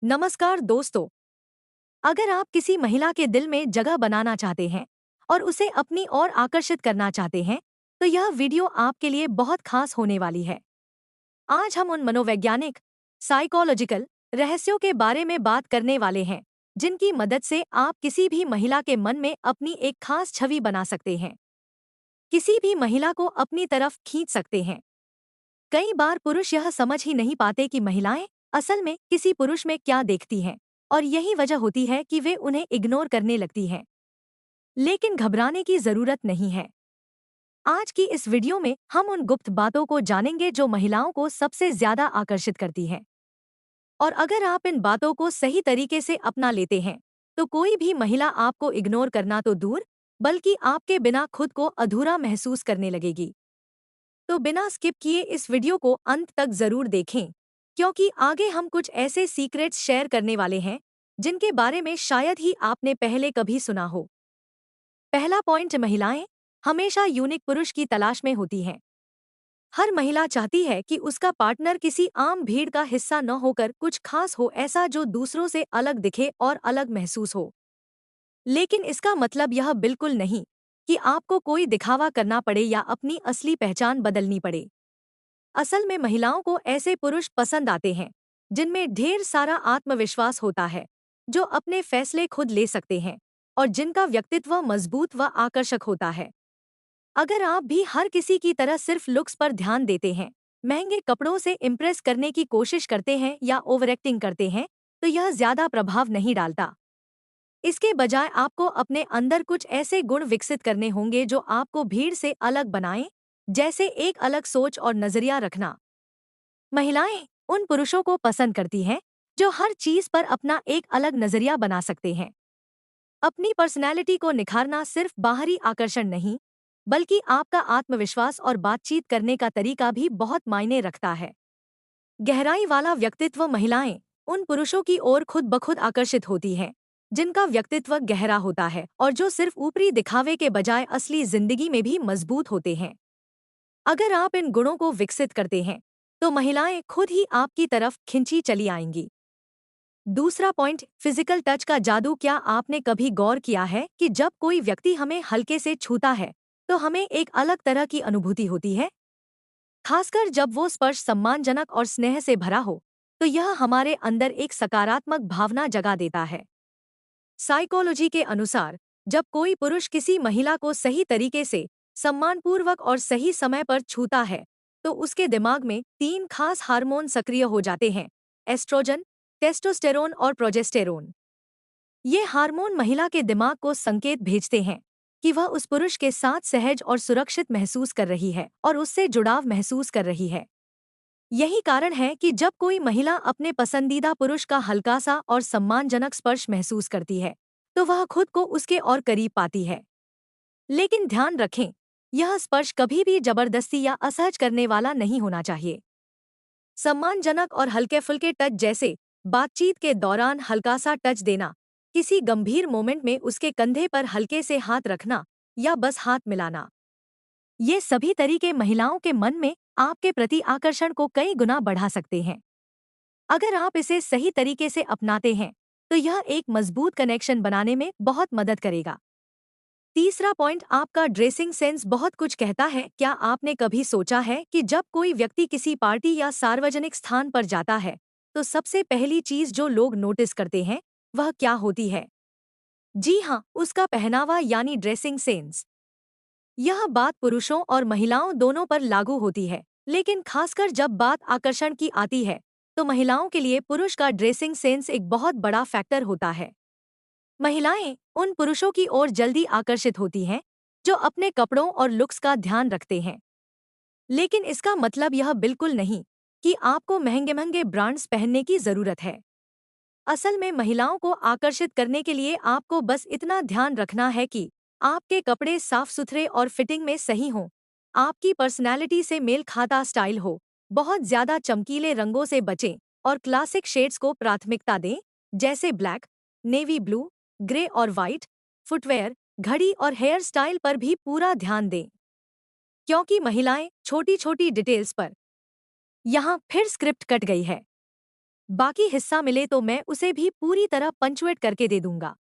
नमस्कार दोस्तों। अगर आप किसी महिला के दिल में जगह बनाना चाहते हैं और उसे अपनी ओर आकर्षित करना चाहते हैं, तो यह वीडियो आपके लिए बहुत खास होने वाली है। आज हम उन मनोवैज्ञानिक साइकोलॉजिकल रहस्यों के बारे में बात करने वाले हैं जिनकी मदद से आप किसी भी महिला के मन में अपनी एक खास छवि बना सकते हैं, किसी भी महिला को अपनी तरफ खींच सकते हैं। कई बार पुरुष यह समझ ही नहीं पाते कि महिलाएं असल में किसी पुरुष में क्या देखती हैं, और यही वजह होती है कि वे उन्हें इग्नोर करने लगती हैं। लेकिन घबराने की जरूरत नहीं है। आज की इस वीडियो में हम उन गुप्त बातों को जानेंगे जो महिलाओं को सबसे ज्यादा आकर्षित करती हैं। और अगर आप इन बातों को सही तरीके से अपना लेते हैं, तो कोई भी महिला आपको इग्नोर करना तो दूर, बल्कि आपके बिना खुद को अधूरा महसूस करने लगेगी। तो बिना स्किप किए इस वीडियो को अंत तक जरूर देखें, क्योंकि आगे हम कुछ ऐसे सीक्रेट्स शेयर करने वाले हैं जिनके बारे में शायद ही आपने पहले कभी सुना हो। पहला पॉइंट, महिलाएं हमेशा यूनिक पुरुष की तलाश में होती हैं। हर महिला चाहती है कि उसका पार्टनर किसी आम भीड़ का हिस्सा न होकर कुछ खास हो, ऐसा जो दूसरों से अलग दिखे और अलग महसूस हो। लेकिन इसका मतलब यह बिल्कुल नहीं कि आपको कोई दिखावा करना पड़े या अपनी असली पहचान बदलनी पड़े। असल में महिलाओं को ऐसे पुरुष पसंद आते हैं जिनमें ढेर सारा आत्मविश्वास होता है, जो अपने फैसले खुद ले सकते हैं और जिनका व्यक्तित्व मजबूत व आकर्षक होता है। अगर आप भी हर किसी की तरह सिर्फ लुक्स पर ध्यान देते हैं, महंगे कपड़ों से इम्प्रेस करने की कोशिश करते हैं या ओवर एक्टिंग करते हैं, तो यह ज्यादा प्रभाव नहीं डालता। इसके बजाय आपको अपने अंदर कुछ ऐसे गुण विकसित करने होंगे जो आपको भीड़ से अलग बनाएं, जैसे एक अलग सोच और नजरिया रखना। महिलाएं उन पुरुषों को पसंद करती हैं जो हर चीज पर अपना एक अलग नजरिया बना सकते हैं। अपनी पर्सनैलिटी को निखारना सिर्फ बाहरी आकर्षण नहीं, बल्कि आपका आत्मविश्वास और बातचीत करने का तरीका भी बहुत मायने रखता है। गहराई वाला व्यक्तित्व, महिलाएं उन पुरुषों की ओर खुद ब खुद आकर्षित होती हैं जिनका व्यक्तित्व गहरा होता है और जो सिर्फ ऊपरी दिखावे के बजाय असली जिंदगी में भी मजबूत होते हैं। अगर आप इन गुणों को विकसित करते हैं, तो महिलाएं खुद ही आपकी तरफ खिंची चली आएंगी। दूसरा पॉइंट, फिजिकल टच का जादू। क्या आपने कभी गौर किया है कि जब कोई व्यक्ति हमें हल्के से छूता है, तो हमें एक अलग तरह की अनुभूति होती है? खासकर जब वो स्पर्श सम्मानजनक और स्नेह से भरा हो, तो यह हमारे अंदर एक सकारात्मक भावना जगा देता है। साइकोलॉजी के अनुसार, जब कोई पुरुष किसी महिला को सही तरीके से, सम्मानपूर्वक और सही समय पर छूता है, तो उसके दिमाग में तीन खास हार्मोन सक्रिय हो जाते हैं: एस्ट्रोजन, टेस्टोस्टेरोन और प्रोजेस्टेरोन। ये हार्मोन महिला के दिमाग को संकेत भेजते हैं कि वह उस पुरुष के साथ सहज और सुरक्षित महसूस कर रही है और उससे जुड़ाव महसूस कर रही है। यही कारण है कि जब कोई महिला अपने पसंदीदा पुरुष का हल्का सा और सम्मानजनक स्पर्श महसूस करती है, तो वह खुद को उसके और करीब पाती है। लेकिन ध्यान रखें, यह स्पर्श कभी भी जबरदस्ती या असहज करने वाला नहीं होना चाहिए। सम्मानजनक और हल्के फुल्के टच, जैसे बातचीत के दौरान हल्का सा टच देना, किसी गंभीर मोमेंट में उसके कंधे पर हल्के से हाथ रखना या बस हाथ मिलाना, ये सभी तरीके महिलाओं के मन में आपके प्रति आकर्षण को कई गुना बढ़ा सकते हैं। अगर आप इसे सही तरीके से अपनाते हैं, तो यह एक मजबूत कनेक्शन बनाने में बहुत मदद करेगा। तीसरा पॉइंट, आपका ड्रेसिंग सेंस बहुत कुछ कहता है। क्या आपने कभी सोचा है कि जब कोई व्यक्ति किसी पार्टी या सार्वजनिक स्थान पर जाता है, तो सबसे पहली चीज जो लोग नोटिस करते हैं, वह क्या होती है? जी हाँ, उसका पहनावा यानी ड्रेसिंग सेंस। यह बात पुरुषों और महिलाओं दोनों पर लागू होती है, लेकिन खासकर जब बात आकर्षण की आती है, तो महिलाओं के लिए पुरुष का ड्रेसिंग सेंस एक बहुत बड़ा फैक्टर होता है। महिलाएं उन पुरुषों की ओर जल्दी आकर्षित होती हैं जो अपने कपड़ों और लुक्स का ध्यान रखते हैं। लेकिन इसका मतलब यह बिल्कुल नहीं कि आपको महंगे महंगे ब्रांड्स पहनने की जरूरत है। असल में महिलाओं को आकर्षित करने के लिए आपको बस इतना ध्यान रखना है कि आपके कपड़े साफ सुथरे और फिटिंग में सही हों, आपकी पर्सनैलिटी से मेल खाता स्टाइल हो, बहुत ज्यादा चमकीले रंगों से बचें और क्लासिक शेड्स को प्राथमिकता दें, जैसे ब्लैक, नेवी ब्लू, ग्रे और वाइट। फुटवेयर, घड़ी और हेयर स्टाइल पर भी पूरा ध्यान दें, क्योंकि महिलाएं छोटी छोटी डिटेल्स पर। यहाँ फिर स्क्रिप्ट कट गई है। बाकी हिस्सा मिले तो मैं उसे भी पूरी तरह पंचुएट करके दे दूंगा।